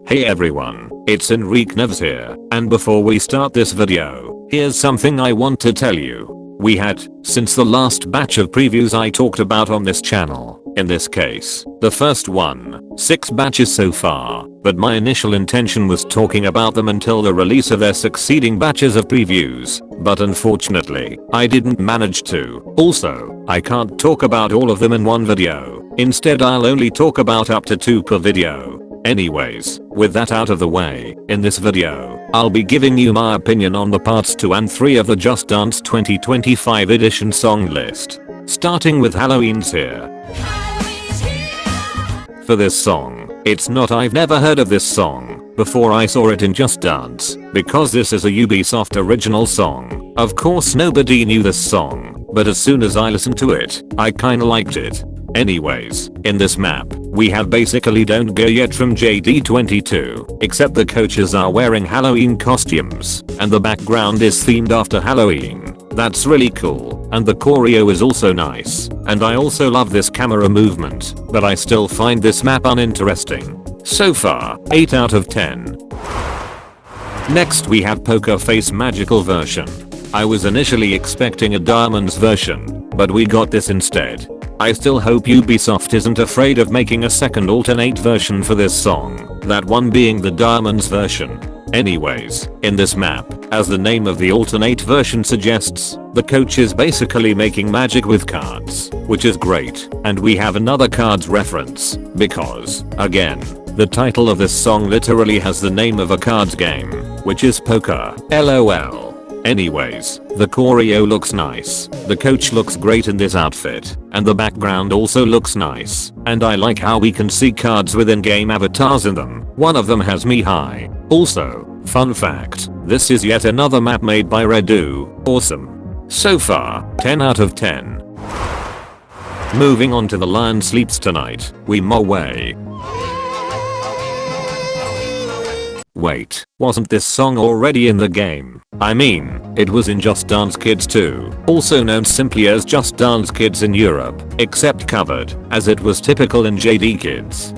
Hey everyone, it's Enrique Neves here, and before we start this video, here's something I want to tell you. We had, since the last batch of previews I talked about on this channel, in this case, the first one, 6 batches so far, but my initial intention was talking about them until the release of their succeeding batches of previews, but unfortunately, I didn't manage to. Also, I can't talk about all of them in one video, instead I'll only talk about up to 2 per video. Anyways, with that out of the way, in this video, I'll be giving you my opinion on the parts 2 and 3 of the Just Dance 2025 edition song list. Starting with Halloween's Here. For this song, it's not I've never heard of this song before I saw it in Just Dance, because this is a Ubisoft original song. Of course nobody knew this song, but as soon as I listened to it, I kinda liked it. Anyways, in this map, we have basically Don't Go Yet from JD22, except the coaches are wearing Halloween costumes, and the background is themed after Halloween. That's really cool, and the choreo is also nice, and I also love this camera movement, but I still find this map uninteresting. So far, 8 out of 10. Next we have Poker Face Magical version. I was initially expecting a Diamonds version, but we got this instead. I still hope Ubisoft isn't afraid of making a second alternate version for this song, that one being the Diamonds version. Anyways, in this map, as the name of the alternate version suggests, the coach is basically making magic with cards, which is great, and we have another cards reference, because, again, the title of this song literally has the name of a cards game, which is poker, LOL. Anyways, the choreo looks nice, the coach looks great in this outfit, and the background also looks nice, and I like how we can see cards with in-game avatars in them. One of them has me high. Also, fun fact, this is yet another map made by Redo. Awesome. So far, 10 out of 10. Moving on to The Lion Sleeps Tonight, Wimoweh. Wait, wasn't this song already in the game? I mean, it was in Just Dance Kids 2, also known simply as Just Dance Kids in Europe, except covered, as it was typical in JD Kids.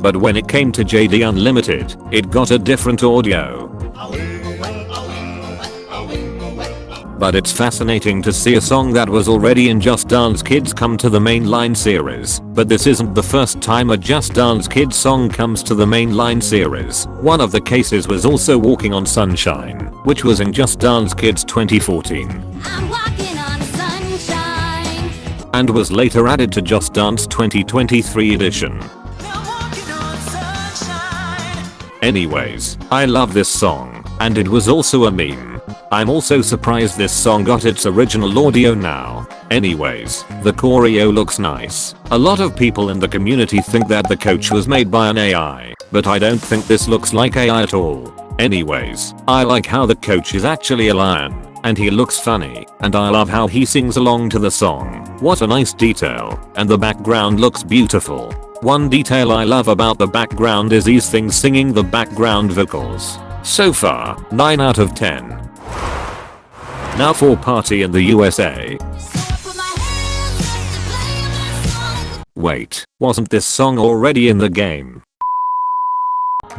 But when it came to JD Unlimited, it got a different audio. But it's fascinating to see a song that was already in Just Dance Kids come to the mainline series, but this isn't the first time a Just Dance Kids song comes to the mainline series. One of the cases was also Walking on Sunshine, which was in Just Dance Kids 2014. I'm walking on sunshine. And was later added to Just Dance 2023 edition. Anyways, I love this song, and it was also a meme. I'm also surprised this song got its original audio now. Anyways, the choreo looks nice. A lot of people in the community think that the coach was made by an AI, but I don't think this looks like AI at all. Anyways, I like how the coach is actually a lion, and he looks funny, and I love how he sings along to the song. What a nice detail, and the background looks beautiful. One detail I love about the background is these things singing the background vocals. So far, 9 out of 10. Now for Party in the USA. Wait, wasn't this song already in the game?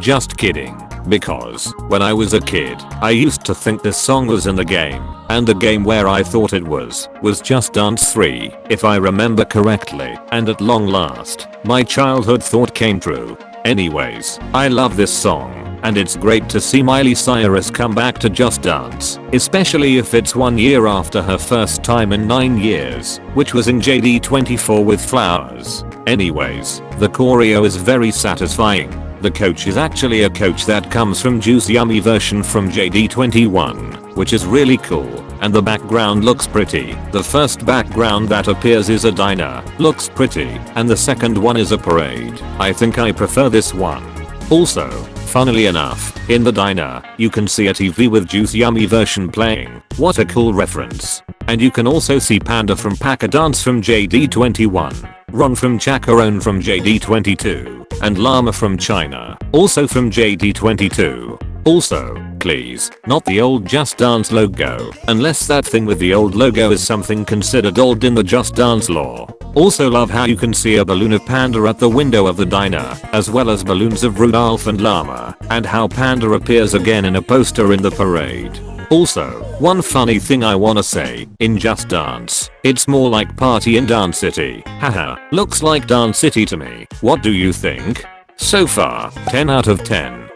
Just kidding, because when I was a kid, I used to think this song was in the game, and the game where I thought it was Just Dance 3, if I remember correctly, and at long last, my childhood thought came true. Anyways, I love this song, and it's great to see Miley Cyrus come back to Just Dance, especially if it's 1 year after her first time in 9 years, which was in JD24 with Flowers. Anyways, the choreo is very satisfying. The coach is actually a coach that comes from Juice Yummy version from JD21, which is really cool, and the background looks pretty. The first background that appears is a diner, looks pretty, and the second one is a parade. I think I prefer this one. Also, funnily enough, in the diner, you can see a TV with Juice Yummy version playing. What a cool reference. And you can also see Panda from Pack a Dance from JD21, Ron from Chacarone from JD22, and Llama from China, also from JD22. Also, please, not the old Just Dance logo, unless that thing with the old logo is something considered old in the Just Dance lore. Also love how you can see a balloon of Panda at the window of the diner, as well as balloons of Rudolph and Llama, and how Panda appears again in a poster in the parade. Also, one funny thing I wanna say, in Just Dance, it's more like Party in Dance City. Haha, looks like Dance City to me. What do you think? So far, 10 out of 10.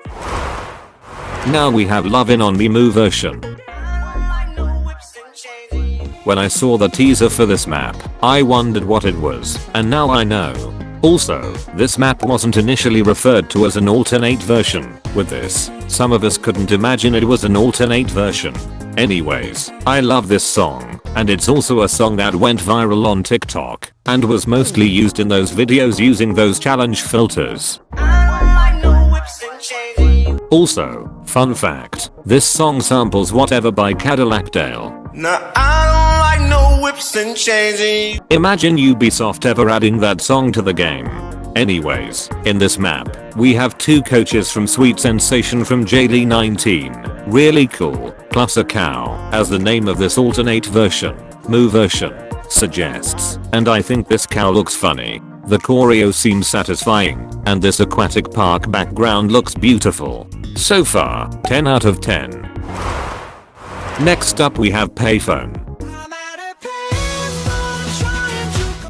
Now we have Lovin On Me Moo version. When I saw the teaser for this map, I wondered what it was, and now I know. Also, this map wasn't initially referred to as an alternate version. With this, some of us couldn't imagine it was an alternate version. Anyways, I love this song, and it's also a song that went viral on TikTok, and was mostly used in those videos using those challenge filters. Also, fun fact, this song samples Whatever by Cadillac Dale. Nah, I don't like no whips and chains. Imagine Ubisoft ever adding that song to the game. Anyways, in this map, we have 2 coaches from Sweet Sensation from JD19. Really cool, plus a cow, as the name of this alternate version, Moo version, suggests, and I think this cow looks funny. The choreo seems satisfying, and this aquatic park background looks beautiful. So far, 10 out of 10. Next up we have Payphone.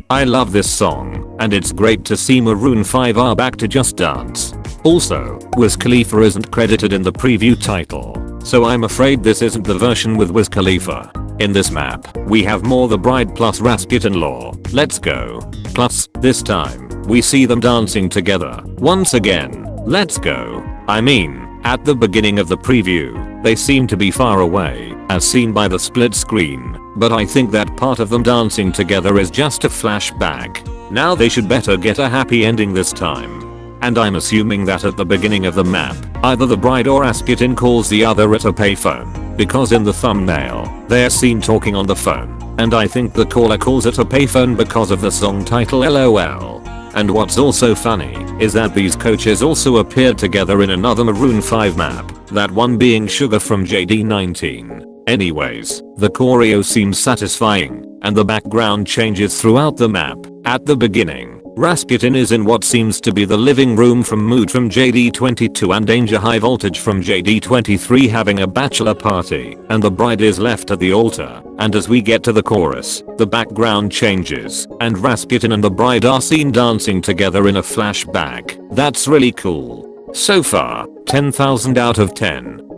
I love this song, and it's great to see Maroon 5 are back to Just Dance. Also, Wiz Khalifa isn't credited in the preview title, so I'm afraid this isn't the version with Wiz Khalifa. In this map, we have more the bride plus Rasputin-law. Let's go. Plus, this time, we see them dancing together. Once again, let's go. I mean, at the beginning of the preview, they seem to be far away, as seen by the split screen, but I think that part of them dancing together is just a flashback. Now they should better get a happy ending this time. And I'm assuming that at the beginning of the map, either the bride or Rasputin calls the other at a payphone, because in the thumbnail, they're seen talking on the phone, and I think the caller calls it a payphone because of the song title LOL. And what's also funny, is that these coaches also appeared together in another Maroon 5 map, that one being Sugar from JD19. Anyways, the choreo seems satisfying, and the background changes throughout the map. At the beginning, Rasputin is in what seems to be the living room from Mood from JD22 and Danger High Voltage from JD23 having a bachelor party, and the bride is left at the altar, and as we get to the chorus, the background changes, and Rasputin and the bride are seen dancing together in a flashback. That's really cool. So far, 10,000 out of 10.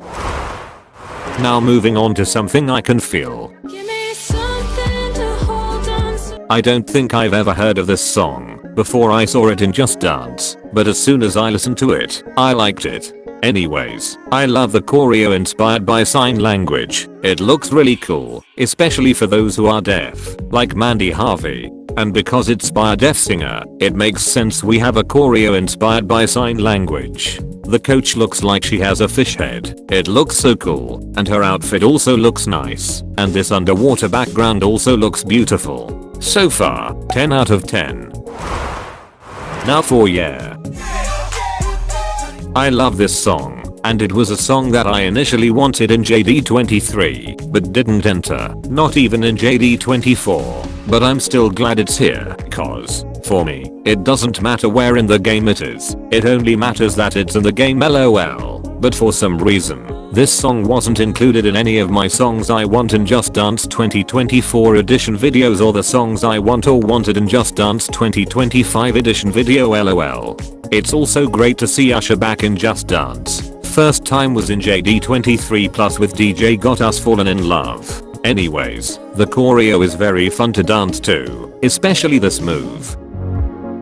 Now moving on to something I can feel. I don't think I've ever heard of this song before I saw it in Just Dance, but as soon as I listened to it, I liked it. Anyways, I love the choreo inspired by sign language. It looks really cool, especially for those who are deaf, like Mandy Harvey. And because it's by a deaf singer, it makes sense we have a choreo inspired by sign language. The coach looks like she has a fish head. It looks so cool, and her outfit also looks nice, and this underwater background also looks beautiful. So far, 10 out of 10. Now for Yeah. I love this song, and it was a song that I initially wanted in JD23, but didn't enter, not even in JD24, but I'm still glad it's here, cause, for me, it doesn't matter where in the game it is, it only matters that it's in the game LOL, but for some reason, this song wasn't included in any of my songs I want in Just Dance 2024 edition videos or the songs I want or wanted in Just Dance 2025 edition video LOL. It's also great to see Usher back in Just Dance. First time was in JD23 plus with DJ Got Us Fallen in Love. Anyways, the choreo is very fun to dance to, especially this move.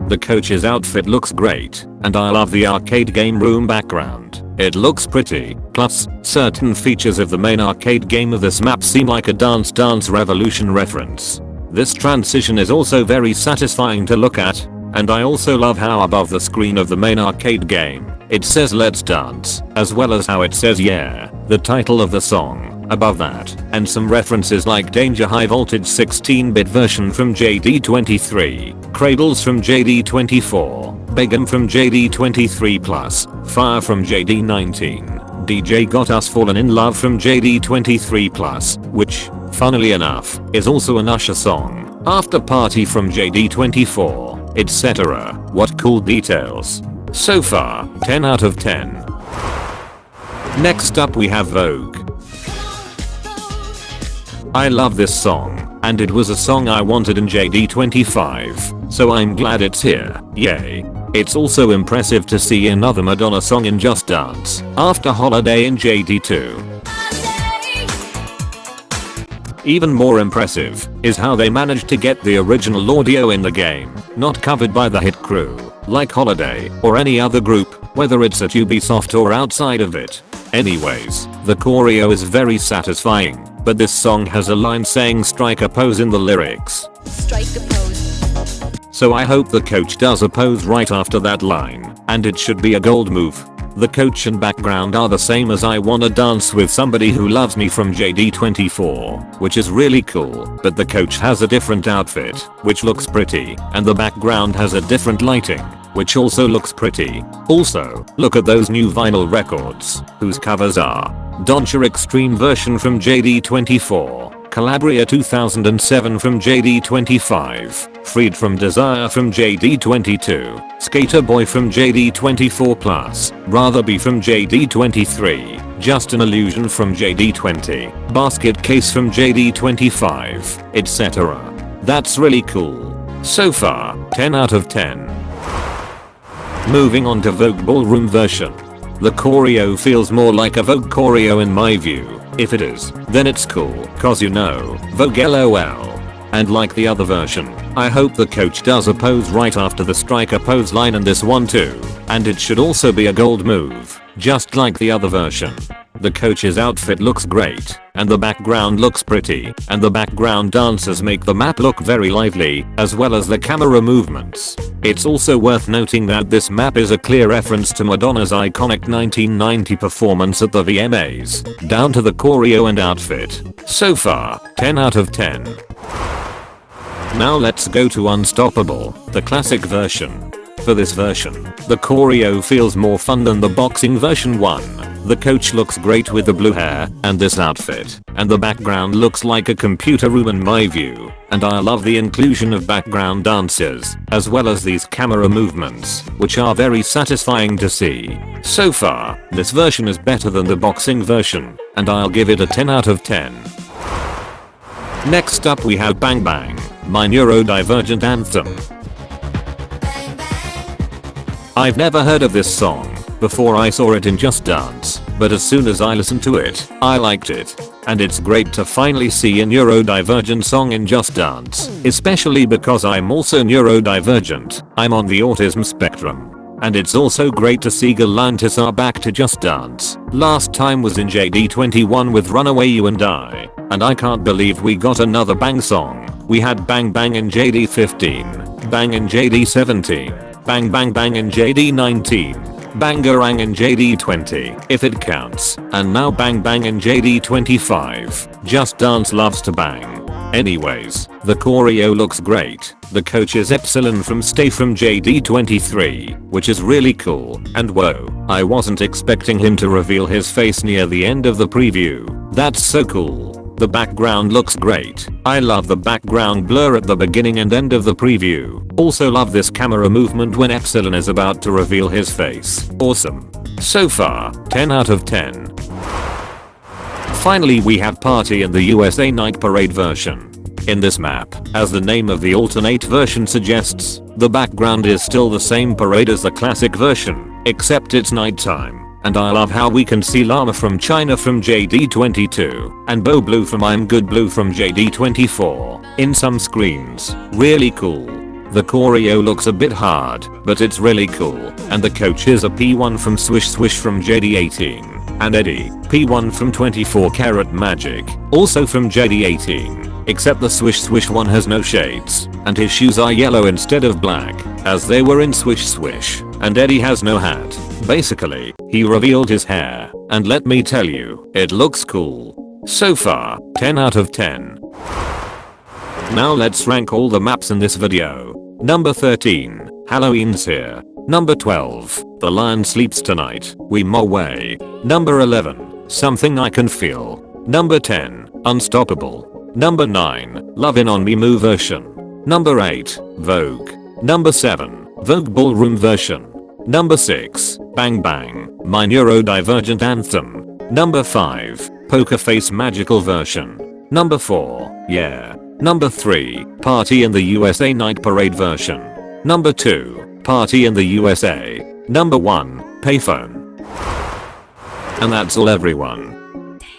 The coach's outfit looks great, and I love the arcade game room background. It looks pretty, plus, certain features of the main arcade game of this map seem like a Dance Dance Revolution reference. This transition is also very satisfying to look at, and I also love how above the screen of the main arcade game, it says Let's Dance, as well as how it says Yeah, the title of the song, above that, and some references like Danger High Voltage 16-bit version from JD23, Cradles from JD24, Begum from JD23+, Fire from JD19, DJ Got Us Fallen in Love from JD23+, which, funnily enough, is also an Usher song. After party from JD24, etc. What cool details. So far, 10 out of 10. Next up we have Vogue. I love this song, and it was a song I wanted in JD25, so I'm glad it's here, yay. It's also impressive to see another Madonna song in Just Dance, after Holiday in JD2. Even more impressive is how they managed to get the original audio in the game, not covered by the hit crew, like Holiday or any other group, whether it's at Ubisoft or outside of it. Anyways, the choreo is very satisfying, but this song has a line saying strike a pose in the lyrics. Strike a pose. So I hope the coach does a pose right after that line, and it should be a gold move. The coach and background are the same as I Wanna Dance with Somebody Who Loves Me from JD24, which is really cool, but the coach has a different outfit, which looks pretty, and the background has a different lighting, which also looks pretty. Also, look at those new vinyl records, whose covers are Doncha Extreme version from JD24, Calabria 2007 from JD25, Freed from Desire from JD22, Skater Boy from JD24+, Rather Be from JD23, Just an Illusion from JD20, Basket Case from JD25, etc. That's really cool. So far, 10 out of 10. Moving on to Vogue Ballroom version. The choreo feels more like a Vogue choreo in my view. If it is, then it's cool, cause you know, Vogue LOL. And like the other version, I hope the coach does a pose right after the striker pose line in this one too, and it should also be a gold move, just like the other version. The coach's outfit looks great, and the background looks pretty, and the background dancers make the map look very lively, as well as the camera movements. It's also worth noting that this map is a clear reference to Madonna's iconic 1990 performance at the VMAs, down to the choreo and outfit. So far, 10 out of 10. Now let's go to Unstoppable, the classic version. For this version, the choreo feels more fun than the boxing version one. The coach looks great with the blue hair and this outfit, and the background looks like a computer room in my view, and I love the inclusion of background dancers, as well as these camera movements, which are very satisfying to see. So far, this version is better than the boxing version, and I'll give it a 10 out of 10. Next up we have Bang Bang, my Neurodivergent anthem. I've never heard of this song before I saw it in Just Dance, but as soon as I listened to it, I liked it. And it's great to finally see a neurodivergent song in Just Dance, especially because I'm also neurodivergent. I'm on the autism spectrum. And it's also great to see Galantis are back to Just Dance. Last time was in JD21 with Runaway You and I. And I can't believe we got another bang song. We had Bang Bang in JD15, Bang in JD17, Bang Bang Bang in JD19. Bangarang in JD20, if it counts, and now Bang Bang in JD25. Just Dance loves to bang. Anyways, the choreo looks great. The coach is Epsilon from Stay from JD23, which is really cool, and whoa, I wasn't expecting him to reveal his face near the end of the preview. That's so cool. The background looks great. I love the background blur at the beginning and end of the preview. Also love this camera movement when Epsilon is about to reveal his face. Awesome. So far, 10 out of 10. Finally we have Party in the USA Night Parade version. In this map, as the name of the alternate version suggests, the background is still the same parade as the classic version, except it's nighttime. And I love how we can see Llama from China from JD22 and Bo Blue from I'm Good Blue from JD24 in some screens. Really cool. The choreo looks a bit hard, but it's really cool, and the coach is a P1 from Swish Swish from JD18, and Eddie, P1 from 24 Karat Magic, also from JD18, except the Swish Swish one has no shades, and his shoes are yellow instead of black, as they were in Swish Swish, and Eddie has no hat. Basically, he revealed his hair, and let me tell you, it looks cool. So far, 10 out of 10. Now let's rank all the maps in this video. Number 13, Halloween's here. Number 12, The Lion Sleeps Tonight, Wimoweh. Number 11, Something I Can Feel. Number 10, Unstoppable. Number 9, Lovin On Me version. Number 8, Vogue. Number 7, Vogue Ballroom version. Number 6, Bang Bang, My Neurodivergent Anthem. Number 5, Poker Face Magical version. Number 4, Yeah. Number 3, Party in the USA Night Parade version. Number 2, Party in the USA. Number 1, Payphone. And that's all everyone.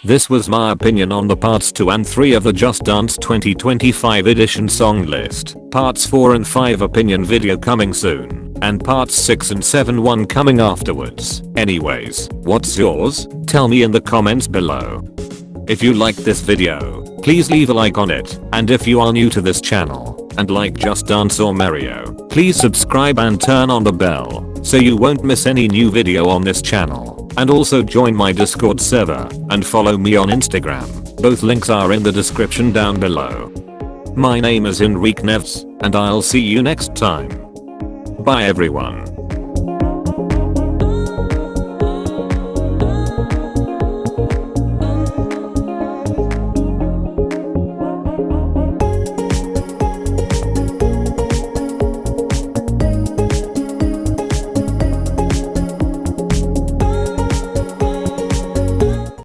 This was my opinion on the parts 2 and 3 of the Just Dance 2025 edition song list. Parts 4 and 5 opinion video coming soon. And parts 6 and 7 one coming afterwards. Anyways, what's yours? Tell me in the comments below. If you liked this video, please leave a like on it. And if you are new to this channel and like Just Dance or Mario, please subscribe and turn on the bell so you won't miss any new video on this channel. And also join my Discord server and follow me on Instagram. Both links are in the description down below. My name is Enrique Neves, and I'll see you next time. Bye everyone.